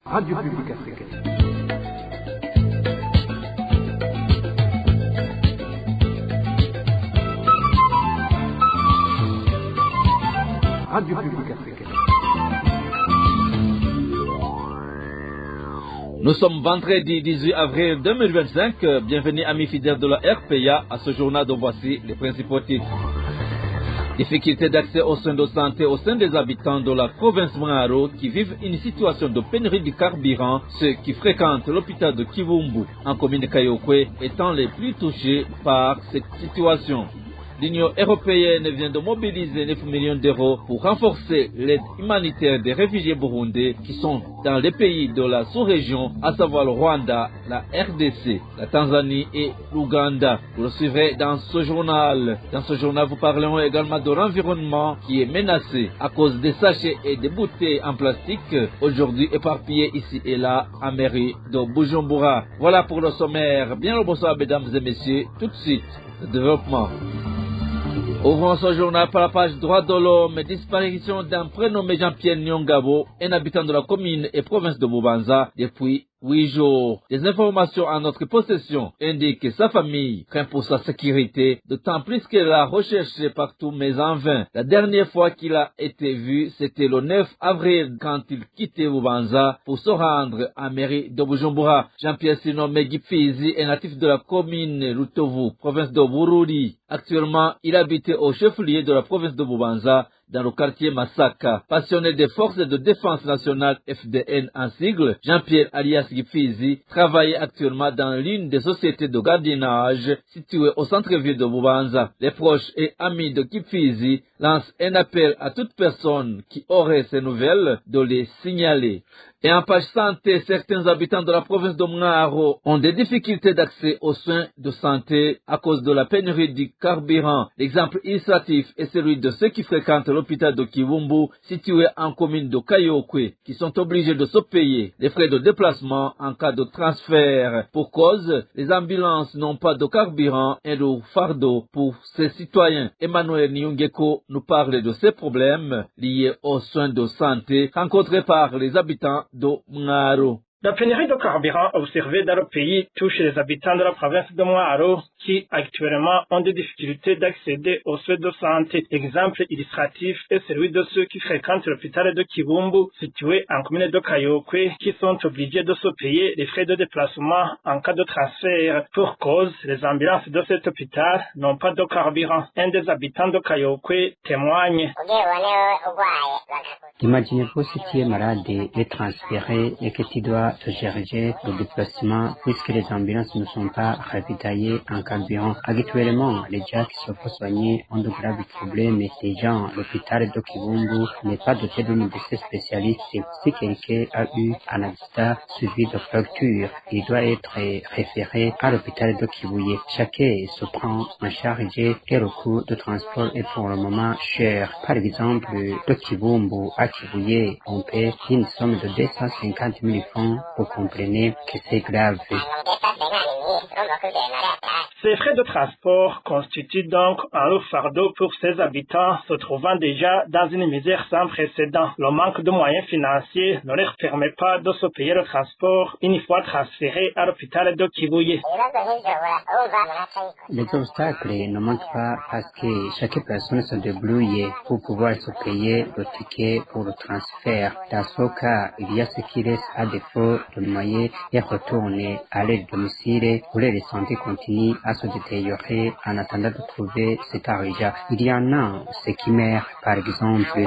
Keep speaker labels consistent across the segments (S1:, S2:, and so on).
S1: Radio Publique Africaine. Radio Publique Africaine.
S2: Nous sommes vendredi 18 avril 2025. Bienvenue amis fidèles de la RPA à ce journal dont voici les principaux titres. Difficulté d'accès aux soins de santé au sein des habitants de la province Mwaro qui vivent une situation de pénurie de carburant, ceux qui fréquentent l'hôpital de Kivumbu en commune de Kayokwe étant les plus touchés par cette situation. L'Union européenne vient de mobiliser 9 millions d'euros pour renforcer l'aide humanitaire des réfugiés burundais qui sont dans les pays de la sous-région, à savoir le Rwanda, la RDC, la Tanzanie et l'Ouganda. Vous le suivrez dans ce journal. Dans ce journal, vous parlerons également de l'environnement qui est menacé à cause des sachets et des bouteilles en plastique, aujourd'hui éparpillés ici et là en mairie de Bujumbura. Voilà pour le sommaire. Bien le bonsoir mesdames et messieurs. Tout de suite, le développement. Ouvrons ce journal par la page droit de l'homme. Disparition d'un prénommé Jean-Pierre Nyongabo, un habitant de la commune et province de Bubanza depuis 8 jours. Des informations en notre possession indiquent que sa famille craint pour sa sécurité, d'autant plus qu'elle l'a recherché partout mais en vain. La dernière fois qu'il a été vu, c'était le 9 avril quand il quittait Bubanza pour se rendre à mairie de Bujumbura. Jean-Pierre Sinome Gipfizi est natif de la commune Rutovu, province de Bururi. Actuellement, il habitait au chef-lieu de la province de Bubanza, dans le quartier Masaka. Passionné des forces de défense nationale FDN en sigle, Jean-Pierre alias Gipfizi travaille actuellement dans l'une des sociétés de gardiennage situées au centre-ville de Bubanza. Les proches et amis de Gipfizi lancent un appel à toute personne qui aurait ces nouvelles de les signaler. Et en page santé, certains habitants de la province de Mwaro ont des difficultés d'accès aux soins de santé à cause de la pénurie du carburant. L'exemple illustratif est celui de ceux qui fréquentent l'hôpital de Kivumbu, situé en commune de Kayokwe, qui sont obligés de se payer les frais de déplacement en cas de transfert. Pour cause, les ambulances n'ont pas de carburant et de fardeau pour ces citoyens. Emmanuel Nyungeko nous parle de ces problèmes liés aux soins de santé rencontrés par les habitants de Mwaro.
S3: La pénurie de carburant observée dans le pays touche les habitants de la province de Mwaro qui actuellement ont des difficultés d'accéder aux soins de santé. L'exemple illustratif est celui de ceux qui fréquentent l'hôpital de Kivumbu, situé en commune de Kayokwe, qui sont obligés de se payer les frais de déplacement en cas de transfert. Pour cause, les ambulances de cet hôpital n'ont pas de carburant. Un des habitants de Kayokwe témoigne.
S4: Imaginez-vous si tu es malade et transféré et que tu dois te gérer le déplacement puisque les ambulances ne sont pas ravitaillées en carburant. Habituellement, les gens qui se font soigner ont de graves problèmes et ces gens, l'hôpital de Kivumbu n'est pas doté de médecin spécialiste. Si quelqu'un a eu un accident suivi de fracture, il doit être référé à l'hôpital de Kivuye. Chacun se prend en charge et le coût de transport est pour le moment cher. Par exemple, de Kivumbu à Kivuye, on paie une somme de 250 000 francs. Vous comprenez que c'est grave.
S3: Ces frais de transport constituent donc un lourd fardeau pour ces habitants se trouvant déjà dans une misère sans précédent. Le manque de moyens financiers ne leur permet pas de se payer le transport une fois transférés à l'hôpital de Kivuye.
S4: Les obstacles ne manquent pas parce que chaque personne se débrouille pour pouvoir se payer le ticket pour le transfert. Dans ce cas, il y a ce qui laisse à défaut de moyens et retourner à leur domicile où les santé continuent à se détériorer en attendant de trouver cet argent. Il y en a ceux qui meurent, par exemple.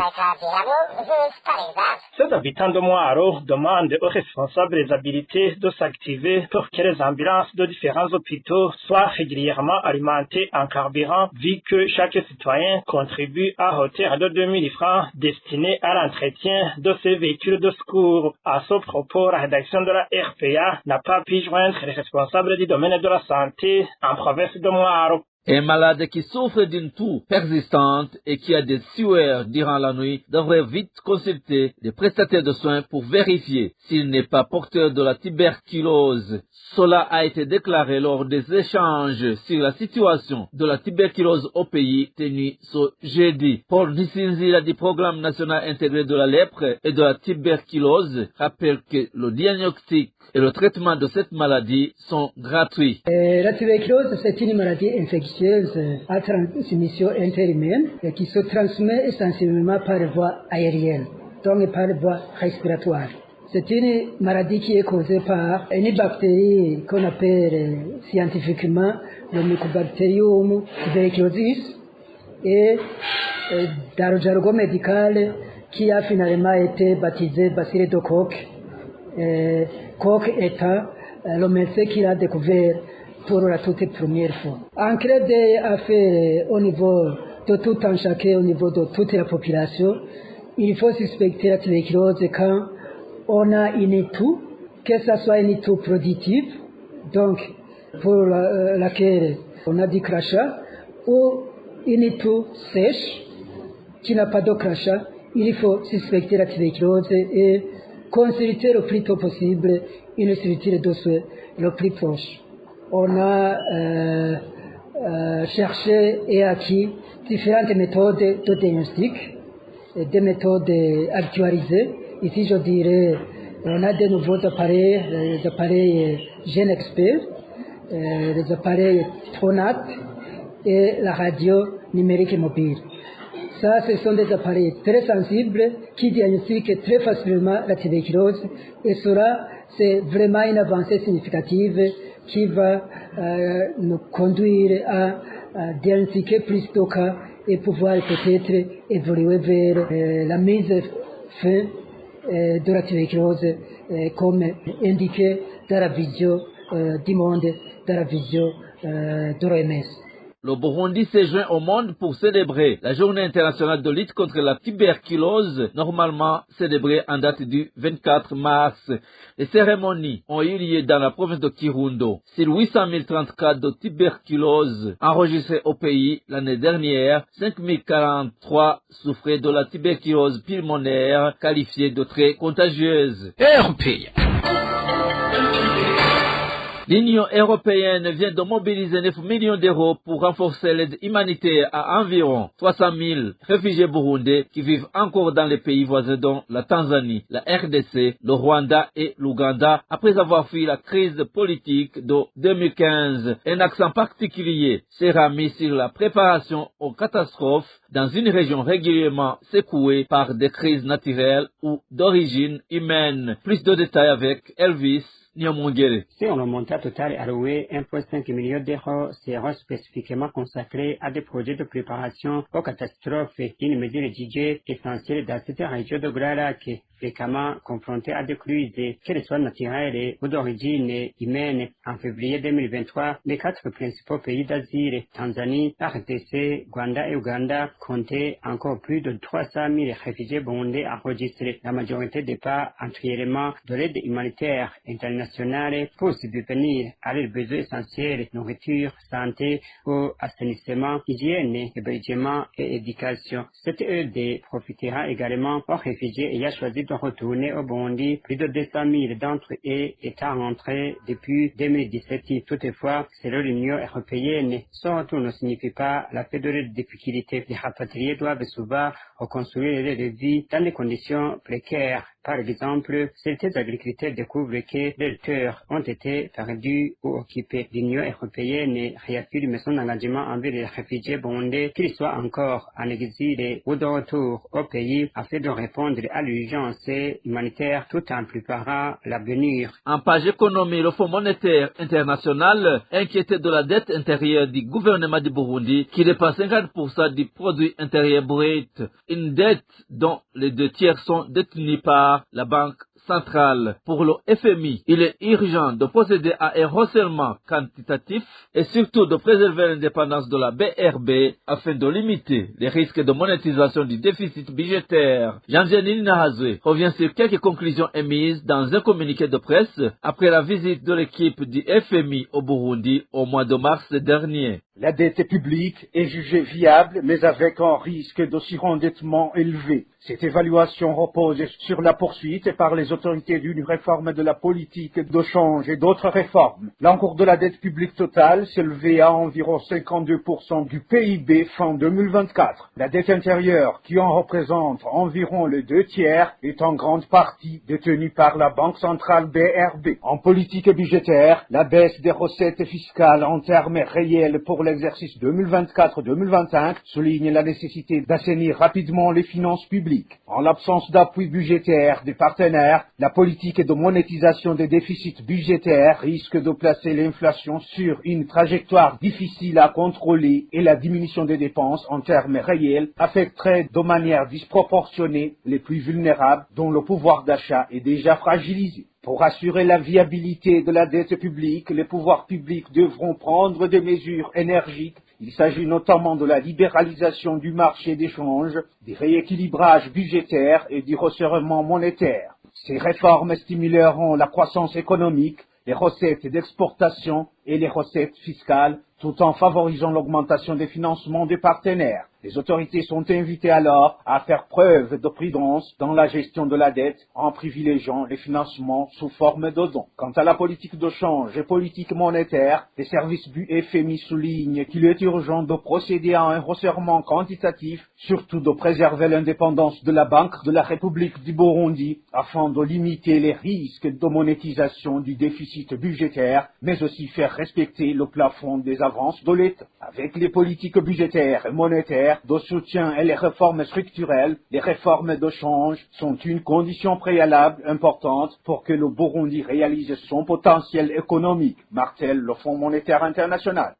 S3: Ces habitants de Mwaro demandent aux responsables des habilités de s'activer pour que les ambulances de différents hôpitaux soient régulièrement alimentées en carburant, vu que chaque citoyen contribue à hauteur de 2000 francs destinés à l'entretien de ces véhicules de secours. À ce propos, la rédaction de la RPA n'a pas pu joindre les responsables du domaine de la santé en province de Mwaro.
S2: Un malade qui souffre d'une toux persistante et qui a des sueurs durant la nuit devrait vite consulter les prestataires de soins pour vérifier s'il n'est pas porteur de la tuberculose. Cela a été déclaré lors des échanges sur la situation de la tuberculose au pays tenus ce jeudi. Paul Nissinzira du Programme national intégré de la lèpre et de la tuberculose rappelle que le diagnostic et le traitement de cette maladie sont gratuits.
S5: La tuberculose, c'est une maladie infectieuse à transmission interhumaine qui se transmet essentiellement par voie aérienne, donc par voie respiratoire. C'est une maladie qui est causée par une bactérie qu'on appelle scientifiquement le Mycobacterium tuberculosis et dans le jargon médical qui a finalement été baptisé bacille de Koch. Koch étant le médecin qui l'a découvert pour la toute première fois. En cas d'affaires au niveau de tout un chacun, au niveau de toute la population, il faut suspecter la tuberculose quand on a une toux, que ce soit une toux productive, donc pour laquelle on a du crachat, ou une toux sèche qui n'a pas de crachat. Il faut suspecter la tuberculose et consulter le plus tôt possible une structure de soins le plus proche. On a cherché et acquis différentes méthodes de diagnostic, des méthodes actualisées. Ici, je dirais, on a de nouveaux appareils, les appareils GeneXpert, les appareils Tronat et la radio numérique mobile. Ça, ce sont des appareils très sensibles qui diagnostiquent très facilement la tuberculose et cela, c'est vraiment une avancée significative qui va nous conduire à diagnostiquer plus de cas et pouvoir peut-être évoluer vers la mise fin de la tuberculose comme indiqué dans la vision du monde, dans la vision de l'OMS.
S2: Le Burundi s'est joint au monde pour célébrer la journée internationale de lutte contre la tuberculose, normalement célébrée en date du 24 mars. Les cérémonies ont eu lieu dans la province de Kirundo. Sur 800 030 cas de tuberculose enregistrés au pays l'année dernière, 5 043 souffraient de la tuberculose pulmonaire qualifiée de très contagieuse. L'Union européenne vient de mobiliser 9 millions d'euros pour renforcer l'aide humanitaire à environ 300 000 réfugiés burundais qui vivent encore dans les pays voisins dont la Tanzanie, la RDC, le Rwanda et l'Ouganda après avoir fui la crise politique de 2015. Un accent particulier sera mis sur la préparation aux catastrophes dans une région régulièrement secouée par des crises naturelles ou d'origine humaine. Plus de détails avec Elvis Nyamongere.
S4: Sur le montant total alloué, 1,5 million d'euros sera spécifiquement consacré à des projets de préparation aux catastrophes, une mesure jugée essentielle dans cette région de Grand Lac, fréquemment confrontée à des crises, qu'elles soient naturelles ou d'origine humaine. En février 2023, les 4 principaux pays d'asile, Tanzanie, RDC, Rwanda et Ouganda, comptaient encore plus de 300 000 réfugiés burundais enregistrés. La majorité des pas entièrement de l'aide humanitaire internationale pour subvenir à leurs besoins essentiels, nourriture, santé ou assainissement, hygiène, hébergement et éducation. Cette aide profitera également aux réfugiés ayant choisi de retourner au Burundi, plus de 200 000 d'entre eux étant rentrés depuis 2017. Toutefois, selon l'Union européenne, ce retour ne signifie pas la fin de leurs difficultés. Les rapatriés doivent souvent reconstruire leur vie dans des conditions précaires. Par exemple, certains agriculteurs découvrent que leurs terres ont été perdues ou occupées. L'Union européenne réaffirme son engagement envers les réfugiés burundais, qu'ils soient encore en exil ou de retour au pays, afin de répondre à l'urgence humanitaire tout en préparant l'avenir.
S2: En page économie, le Fonds monétaire international inquiété de la dette intérieure du gouvernement du Burundi qui dépasse 50% du produit intérieur brut, une dette dont les 2 tiers sont détenus par la Banque centrale. Pour le FMI, il est urgent de procéder à un resserrement quantitatif et surtout de préserver l'indépendance de la BRB afin de limiter les risques de monétisation du déficit budgétaire. Jean-Denis Nahazwe revient sur quelques conclusions émises dans un communiqué de presse après la visite de l'équipe du FMI au Burundi au mois de mars dernier.
S6: La dette publique est jugée viable, mais avec un risque de surendettement élevé. Cette évaluation repose sur la poursuite par les autorités d'une réforme de la politique de change et d'autres réformes. L'encours de la dette publique totale s'élevait à environ 52% du PIB fin 2024. La dette intérieure, qui en représente environ les 2/3, est en grande partie détenue par la Banque centrale BRB. En politique budgétaire, la baisse des recettes fiscales en termes réels pour l'exercice 2024-2025 souligne la nécessité d'assainir rapidement les finances publiques. En l'absence d'appui budgétaire des partenaires, la politique de monétisation des déficits budgétaires risque de placer l'inflation sur une trajectoire difficile à contrôler et la diminution des dépenses en termes réels affecterait de manière disproportionnée les plus vulnérables dont le pouvoir d'achat est déjà fragilisé. Pour assurer la viabilité de la dette publique, les pouvoirs publics devront prendre des mesures énergiques. Il s'agit notamment de la libéralisation du marché des changes, des rééquilibrages budgétaires et du resserrement monétaire. Ces réformes stimuleront la croissance économique, les recettes d'exportation et les recettes fiscales, tout en favorisant l'augmentation des financements des partenaires. Les autorités sont invitées alors à faire preuve de prudence dans la gestion de la dette en privilégiant les financements sous forme de dons. Quant à la politique de change et politique monétaire, les services du FMI soulignent qu'il est urgent de procéder à un resserrement quantitatif, surtout de préserver l'indépendance de la Banque de la République du Burundi afin de limiter les risques de monétisation du déficit budgétaire, mais aussi faire respecter le plafond des avances de l'État. Avec les politiques budgétaires et monétaires de soutien et les réformes structurelles, les réformes de change sont une condition préalable importante pour que le Burundi réalise son potentiel économique, martèle le Fonds monétaire international.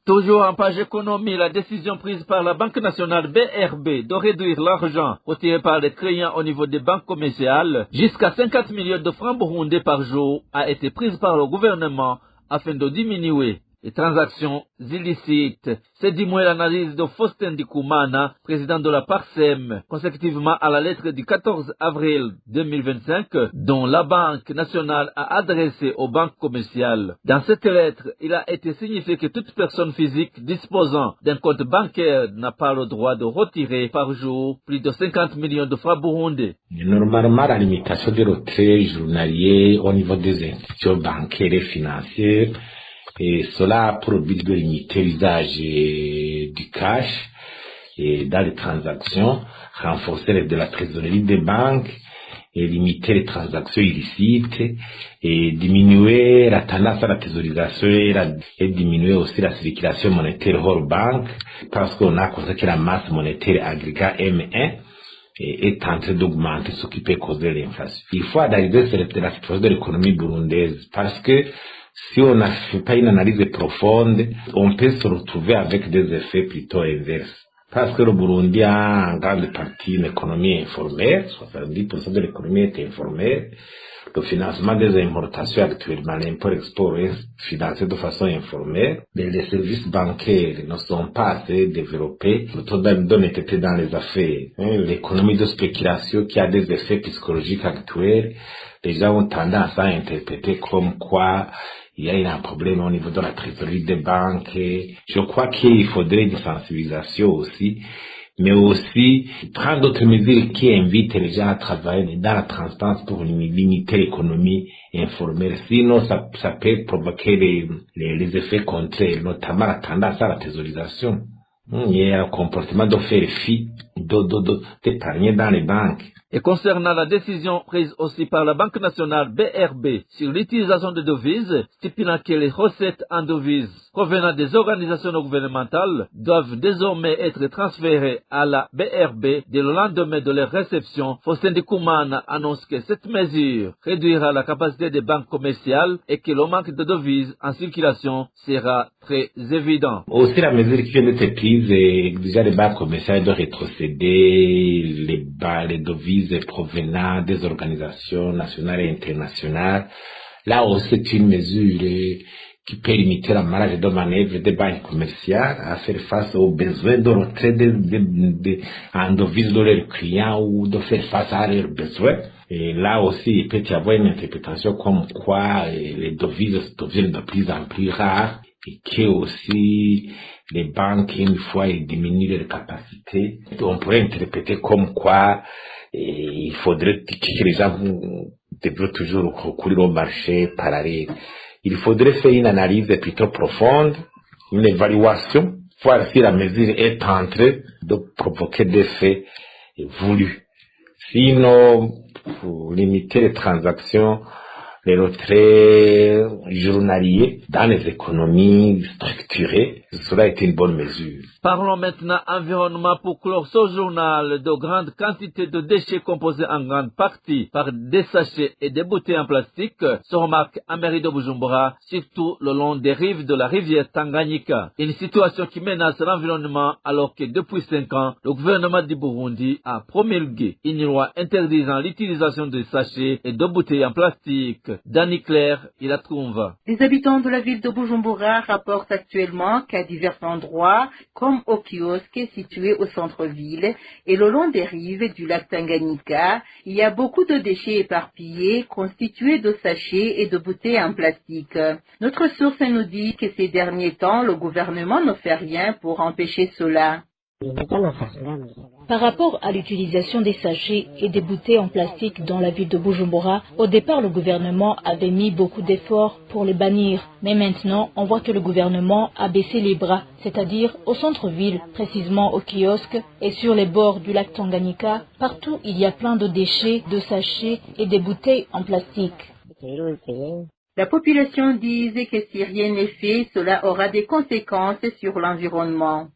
S2: Toujours en page économie, la décision prise par la Banque nationale BRB de réduire l'argent retiré par les clients au niveau des banques commerciales jusqu'à 50 millions de francs burundais par jour a été prise par le gouvernement afin de diminuer les transactions illicites. C'est du moins l'analyse de Faustin Ndikumana, président de la PARSEM, consécutivement à la lettre du 14 avril 2025, dont la Banque nationale a adressé aux banques commerciales. Dans cette lettre, il a été signifié que toute personne physique disposant d'un compte bancaire n'a pas le droit de retirer par jour plus de 50 millions de francs burundais.
S7: Normalement, la limitation des retraits journaliers au niveau des institutions bancaires et financières, et cela pour le but de limiter l'usage du cash et dans les transactions, renforcer l'aide de la trésorerie des banques et limiter les transactions illicites et diminuer la tendance à la thésaurisation et diminuer aussi la circulation monétaire hors banque parce qu'on a constaté que la masse monétaire agrégat M1 est en train d'augmenter, ce qui peut causer l'inflation. Il faut analyser la situation de l'économie burundaise parce que si on n'a pas une analyse profonde, on peut se retrouver avec des effets plutôt inverses. Parce que le Burundi a en grande partie une économie informelle, 70% de l'économie est informelle. Le financement des importations actuellement, l'import-export est financé de façon informelle, mais les services bancaires ne sont pas assez développés. Le taux d'honnêteté dans les affaires, l'économie de spéculation qui a des effets psychologiques actuels, les gens ont tendance à interpréter comme quoi il y a un problème au niveau de la trésorerie des banques. Je crois qu'il faudrait une sensibilisation aussi, mais aussi prendre d'autres mesures qui invitent les gens à travailler dans la transparence pour limiter l'économie informelle. Sinon, ça peut provoquer les effets contraires, notamment la tendance à la thésaurisation. Il y a un comportement de faire fi, d'épargner dans les banques.
S2: Et concernant la décision prise aussi par la Banque nationale BRB sur l'utilisation de devises, stipulant que les recettes en devises provenant des organisations non gouvernementales doivent désormais être transférées à la BRB dès le lendemain de leur réception, Faustin Ndikumana annonce que cette mesure réduira la capacité des banques commerciales et que le manque de devises en circulation sera très évident.
S7: Aussi, la mesure qui vient d'être prise déjà les banques commerciales de rétrocéder les devises provenant des organisations nationales et internationales. Là aussi, c'est une mesure qui peut limiter la marge de manœuvre des banques commerciales à faire face aux besoins de retrait en devises de leurs clients ou de faire face à leurs besoins. Et là aussi, il peut y avoir une interprétation comme quoi les devises deviennent de plus en plus rares et que aussi les banques, une fois elles diminuent leurs capacités, on pourrait interpréter comme quoi il faudrait que les gens devraient toujours recourir au marché parallèle. Il faudrait faire une analyse plutôt profonde, une évaluation, voir si la mesure est en train de provoquer des faits voulus. Sinon, pour limiter les transactions, les retraits journaliers dans les économies structurées, cela est une bonne mesure.
S2: Parlons maintenant environnement pour clore ce journal. De grandes quantités de déchets composés en grande partie par des sachets et des bouteilles en plastique se remarquent à mairie de Bujumbura, surtout le long des rives de la rivière Tanganyika. Une situation qui menace l'environnement alors que depuis 5 ans, le gouvernement du Burundi a promulgué une loi interdisant l'utilisation de sachets et de bouteilles en plastique. Danny Claire, il la trouve.
S8: Les habitants de la ville de Bujumbura rapportent actuellement qu'à divers endroits, comme au kiosque situé au centre-ville et le long des rives du lac Tanganyika, il y a beaucoup de déchets éparpillés constitués de sachets et de bouteilles en plastique. Notre source nous dit que ces derniers temps, le gouvernement ne fait rien pour empêcher cela.
S9: Par rapport à l'utilisation des sachets et des bouteilles en plastique dans la ville de Bujumbura, au départ le gouvernement avait mis beaucoup d'efforts pour les bannir. Mais maintenant, on voit que le gouvernement a baissé les bras, c'est-à-dire au centre-ville, précisément au kiosque et sur les bords du lac Tanganyika. Partout, il y a plein de déchets, de sachets et des bouteilles en plastique.
S8: La population dit que si rien n'est fait, cela aura des conséquences sur l'environnement.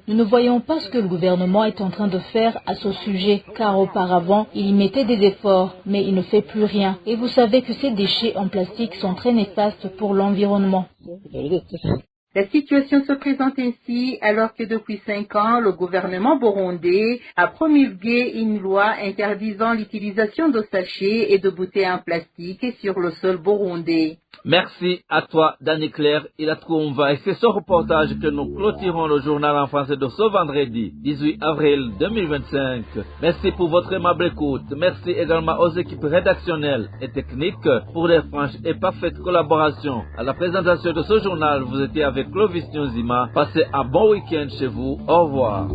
S9: Nous ne voyons pas ce que le gouvernement est en train de faire à ce sujet, car auparavant, il y mettait des efforts, mais il ne fait plus rien. Et vous savez que ces déchets en plastique sont très néfastes pour l'environnement.
S8: La situation se présente ainsi alors que depuis 5 ans, le gouvernement burundais a promulgué une loi interdisant l'utilisation de sachets et de bouteilles en plastique sur le sol burundais.
S2: Merci à toi, Danny Claire. Il a trouvé. Et c'est ce reportage que nous clôturons le journal en français de ce vendredi, 18 avril 2025. Merci pour votre aimable écoute. Merci également aux équipes rédactionnelles et techniques pour les franches et parfaites collaborations. À la présentation de ce journal, vous étiez avec Clovis Nyonzima. Passez un bon week-end chez vous. Au revoir.